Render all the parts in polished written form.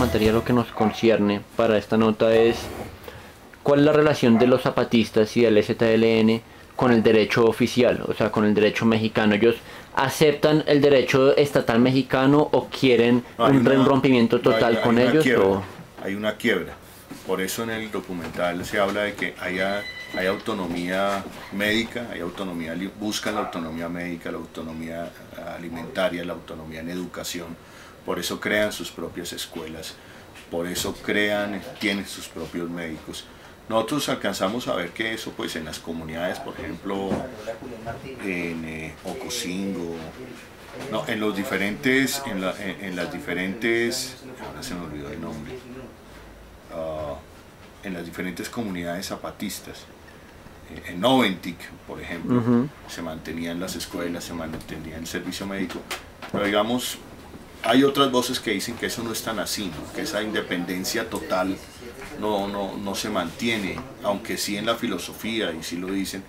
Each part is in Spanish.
materia lo que nos concierne para esta nota es cuál es la relación de los zapatistas y del EZLN con el derecho oficial, o sea, con el derecho mexicano. ¿Ellos aceptan el derecho estatal mexicano o quieren un rompimiento total con ellos? Hay una quiebra. Por eso en el documental se habla de que hay autonomía médica, buscan la autonomía médica, la autonomía alimentaria, la autonomía en educación. Por eso crean sus propias escuelas, por eso tienen sus propios médicos. Nosotros alcanzamos a ver que eso, pues en las comunidades, por ejemplo, en Ocosingo, no, en las diferentes, ahora se me olvidó el nombre, en las diferentes comunidades zapatistas, en Noventic, por ejemplo, se mantenían las escuelas, se mantenía el servicio médico, pero digamos, hay otras voces que dicen que eso no es tan así, ¿no? Que esa independencia total no se mantiene, aunque sí en la filosofía, y sí lo dicen,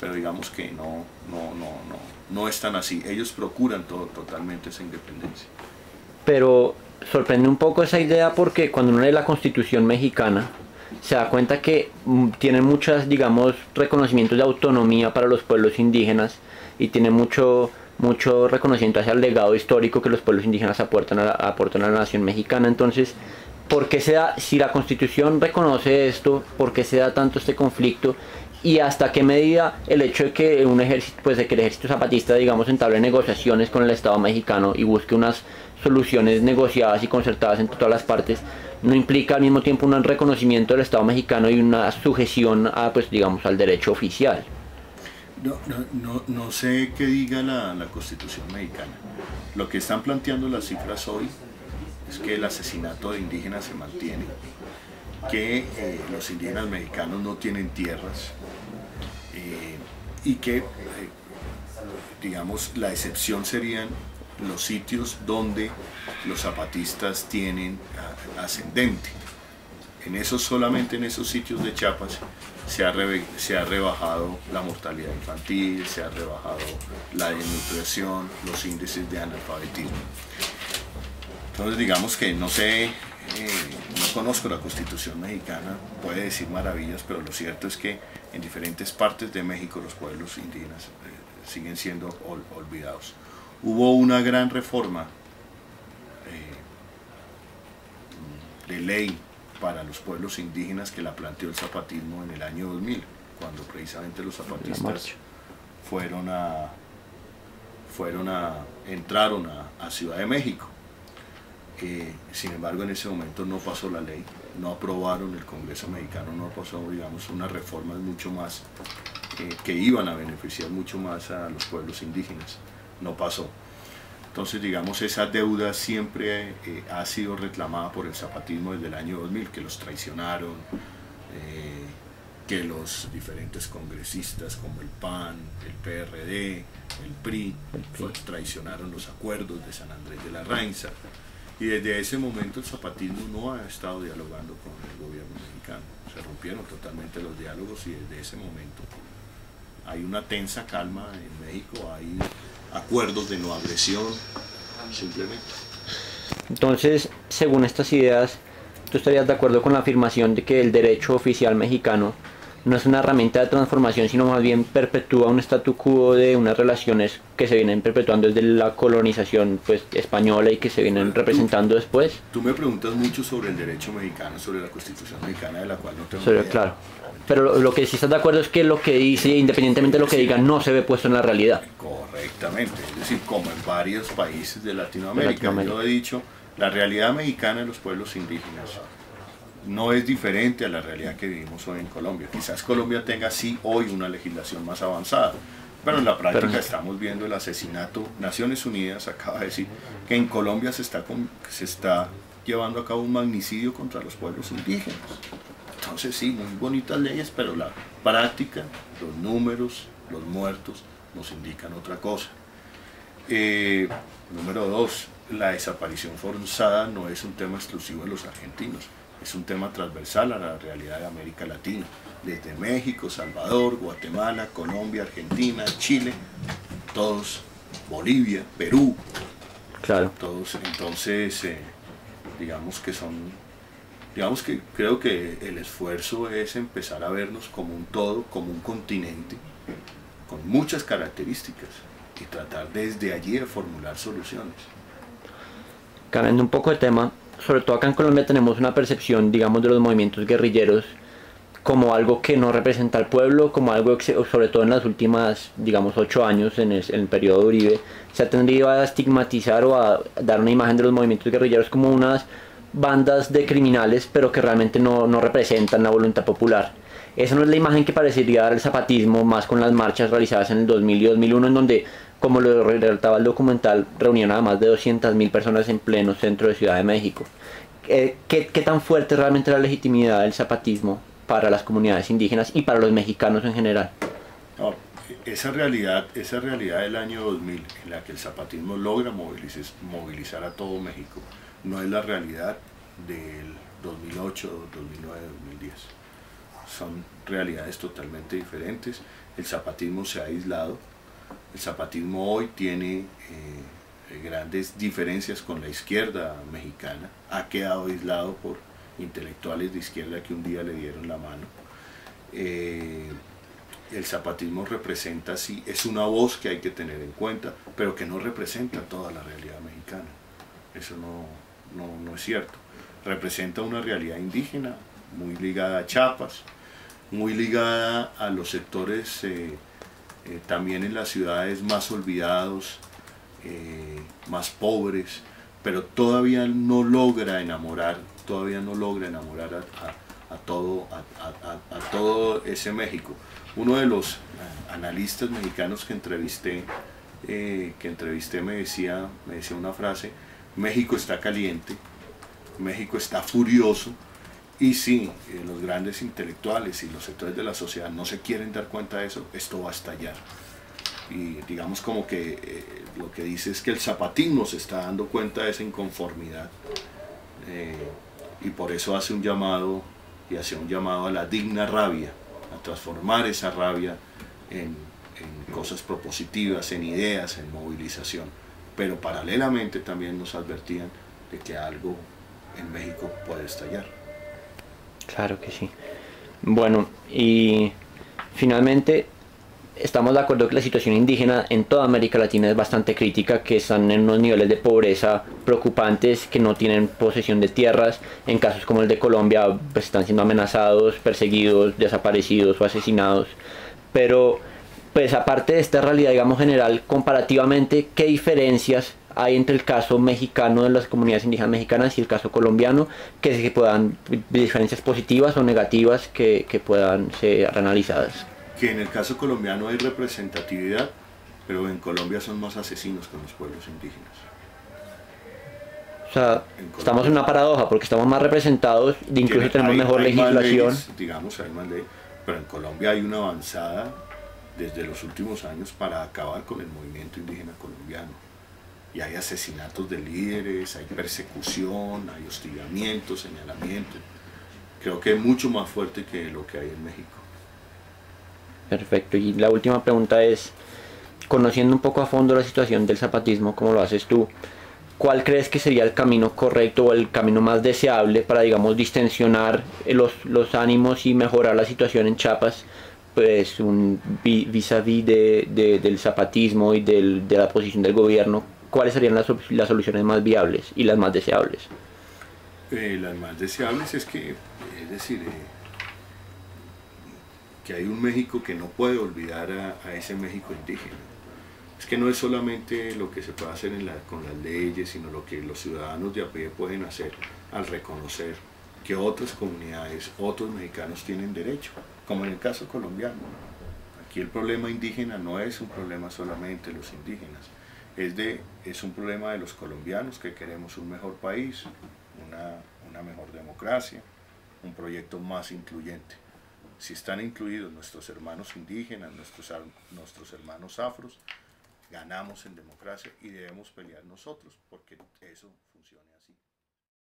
pero digamos que no es tan así. Ellos procuran totalmente esa independencia. Pero sorprende un poco esa idea porque cuando uno lee la Constitución mexicana, se da cuenta que tiene muchas, digamos, reconocimientos de autonomía para los pueblos indígenas y tiene mucho reconocimiento hacia el legado histórico que los pueblos indígenas aportan a la nación mexicana. Entonces, ¿por qué se da, si la Constitución reconoce esto, por qué se da tanto este conflicto? Y hasta qué medida el hecho de que de que el ejército zapatista, digamos, entable negociaciones con el Estado mexicano y busque unas soluciones negociadas y concertadas entre todas las partes, no implica al mismo tiempo un reconocimiento del Estado mexicano y una sujeción a, pues, digamos, al derecho oficial? No sé qué diga la Constitución mexicana. Lo que están planteando las cifras hoy es que el asesinato de indígenas se mantiene, que los indígenas mexicanos no tienen tierras y que, digamos, la excepción serían los sitios donde los zapatistas tienen ascendente. Solamente en esos sitios de Chiapas se ha rebajado la mortalidad infantil, se ha rebajado la desnutrición, los índices de analfabetismo. Entonces digamos que no conozco la Constitución mexicana, puede decir maravillas, pero lo cierto es que en diferentes partes de México los pueblos indígenas siguen siendo olvidados. Hubo una gran reforma de ley para los pueblos indígenas que la planteó el zapatismo en el año 2000, cuando precisamente los zapatistas entraron a Ciudad de México. Sin embargo, en ese momento no pasó la ley, no aprobaron, el Congreso mexicano no pasó, digamos, unas reformas mucho más que iban a beneficiar mucho más a los pueblos indígenas, no pasó. Entonces, digamos, esa deuda siempre ha sido reclamada por el zapatismo desde el año 2000, que los traicionaron, que los diferentes congresistas como el PAN, el PRD, el PRI, traicionaron los acuerdos de San Andrés de la Rainza. Y desde ese momento el zapatismo no ha estado dialogando con el gobierno mexicano. Se rompieron totalmente los diálogos y desde ese momento hay una tensa calma en México, hay acuerdos de no agresión, simplemente. Entonces, según estas ideas, ¿tú estarías de acuerdo con la afirmación de que el derecho oficial mexicano no es una herramienta de transformación, sino más bien perpetúa un statu quo de unas relaciones que se vienen perpetuando desde la colonización, pues, española y que se vienen representando después? Tú me preguntas mucho sobre el derecho mexicano, sobre la Constitución mexicana, de la cual no tengo idea. Claro, pero lo que sí estás de acuerdo es que lo que dice, independientemente de lo que diga, no se ve puesto en la realidad. Correctamente, es decir, como en varios países de Latinoamérica. Yo he dicho, la realidad mexicana de los pueblos indígenas no es diferente a la realidad que vivimos hoy en Colombia. Quizás Colombia tenga sí hoy una legislación más avanzada, pero en la práctica estamos viendo el asesinato. Naciones Unidas acaba de decir que en Colombia se está llevando a cabo un magnicidio contra los pueblos indígenas. Entonces sí, muy bonitas leyes, pero la práctica, los números, los muertos nos indican otra cosa. Número 2, la desaparición forzada no es un tema exclusivo de los argentinos, es un tema transversal a la realidad de América Latina, desde México, Salvador, Guatemala, Colombia, Argentina, Chile, todos, Bolivia, Perú, claro. Todos. Entonces digamos que son, digamos que creo que el esfuerzo es empezar a vernos como un todo, como un continente, con muchas características, y tratar desde allí de formular soluciones. Cambiando un poco de tema, sobre todo acá en Colombia tenemos una percepción, digamos, de los movimientos guerrilleros como algo que no representa al pueblo, como algo que, sobre todo en las últimas, digamos, 8 años, en el periodo de Uribe, se ha tendido a estigmatizar o a dar una imagen de los movimientos guerrilleros como unas bandas de criminales, pero que realmente no representan la voluntad popular. Esa no es la imagen que parecería dar el zapatismo, más con las marchas realizadas en el 2000 y 2001, en donde, como lo relataba el documental, reunieron a más de 200.000 personas en pleno centro de Ciudad de México. ¿Qué tan fuerte es realmente la legitimidad del zapatismo para las comunidades indígenas y para los mexicanos en general? No, esa realidad del año 2000, en la que el zapatismo logra movilizar a todo México, no es la realidad del 2008, 2009, 2010. Son realidades totalmente diferentes. El zapatismo se ha aislado. El zapatismo hoy tiene grandes diferencias con la izquierda mexicana. Ha quedado aislado por intelectuales de izquierda que un día le dieron la mano. El zapatismo representa, sí, es una voz que hay que tener en cuenta, pero que no representa toda la realidad mexicana. Eso no es cierto. Representa una realidad indígena muy ligada a Chiapas, muy ligada a los sectores también en las ciudades más olvidados, más pobres, pero todavía no logra enamorar a todo ese México. Uno de los analistas mexicanos que entrevisté me decía una frase: México está caliente, México está furioso, y si los grandes intelectuales y los sectores de la sociedad no se quieren dar cuenta de eso, esto va a estallar. Y digamos como que lo que dice es que el zapatismo se está dando cuenta de esa inconformidad, y por eso hace un llamado a la digna rabia, a transformar esa rabia en cosas propositivas, en ideas, en movilización. Pero paralelamente también nos advertían de que algo en México puede estallar. Claro que sí. Bueno, y finalmente estamos de acuerdo que la situación indígena en toda América Latina es bastante crítica, que están en unos niveles de pobreza preocupantes, que no tienen posesión de tierras. En casos como el de Colombia, pues están siendo amenazados, perseguidos, desaparecidos o asesinados. Pero, pues aparte de esta realidad, digamos, general, comparativamente, ¿qué diferencias hay entre el caso mexicano de las comunidades indígenas mexicanas y el caso colombiano, que puedan, diferencias positivas o negativas que puedan ser analizadas? Que en el caso colombiano hay representatividad, pero en Colombia son más asesinos que los pueblos indígenas. O sea, estamos en una paradoja porque estamos más representados, incluso tenemos mejor legislación. Leyes, digamos, hay más leyes, pero en Colombia hay una avanzada desde los últimos años para acabar con el movimiento indígena colombiano. Y hay asesinatos de líderes, hay persecución, hay hostigamiento, señalamiento. Creo que es mucho más fuerte que lo que hay en México. Perfecto. Y la última pregunta es, conociendo un poco a fondo la situación del zapatismo, como lo haces tú, ¿cuál crees que sería el camino correcto o el camino más deseable para, digamos, distensionar los ánimos y mejorar la situación en Chiapas? Pues un vis-a-vis del zapatismo y de la posición del gobierno, ¿cuáles serían las soluciones más viables y las más deseables? Las más deseables es decir, que hay un México que no puede olvidar a ese México indígena. Es que no es solamente lo que se puede hacer con las leyes, sino lo que los ciudadanos de a pie pueden hacer al reconocer que otras comunidades, otros mexicanos tienen derecho, como en el caso colombiano. Aquí el problema indígena no es un problema solamente de los indígenas, es un problema de los colombianos que queremos un mejor país, una mejor democracia, un proyecto más incluyente. Si están incluidos nuestros hermanos indígenas, nuestros hermanos afros, ganamos en democracia y debemos pelear nosotros porque eso funcione así.